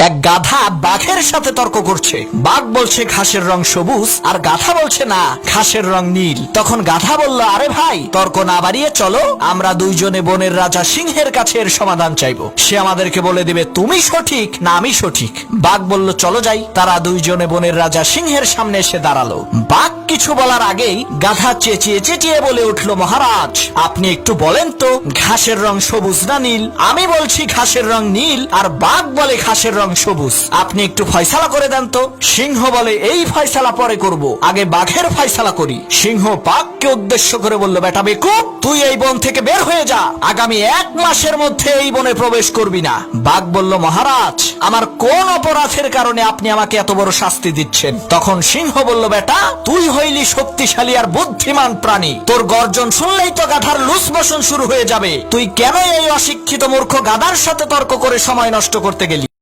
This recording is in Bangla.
এক গাধা বাঘের সাথে তর্ক করছে। বাঘ বলছে ঘাসের রং সবুজ, আর গাধা বলছে না, ঘাসের রং নীল। তখন গাধা বলল, আরে ভাই, তর্ক না বাড়িয়ে চলো, আমরা দুইজনে বনের রাজা সিংহের কাছে এর সমাধান চাইবো। সে আমাদেরকে বলে দিবে তুমি সঠিক না আমি সঠিক। বাঘ বলল, চলো যাই। তারা দুইজনে বনের রাজা সিংহের সামনে এসে দাঁড়ালো। বাঘ কিছু বলার আগেই গাধা চেঁচিয়ে চেঁচিয়ে বলে উঠল, মহারাজ, আপনি একটু বলেন তো ঘাসের রং সবুজ না নীল? আমি বলছি ঘাসের রং নীল, আর বাঘ বলে ঘাসের রং সবুজ। আপনি একটু ফয়সালা করে দেন তো। সিংহ বলে, এই ফয়সালা পরে করব, আগে বাঘের ফয়সালা করি। সিংহ বাঘকে উদ্দেশ্য করে বলল, বেটা বেকুব, তুই এই বন থেকে বের হয়ে যা, আগামী 1 মাসের মধ্যে এই বনে প্রবেশ করবি না। বাঘ বলল, মহারাজ, আমার কোন অপরাধের কারণে আপনি আমাকে এত বড় শাস্তি দিচ্ছেন? তখন সিংহ বলল, বেটা, তুই হইলি শক্তিশালী আর বুদ্ধিমান প্রাণী, তোর গর্জন শুনলেই তো গাধার লুস মোশন শুরু হয়ে যাবে। তুই কেন এই অশিক্ষিত মূর্খ গাধার সাথে তর্ক করে সময় নষ্ট করতে গেলি?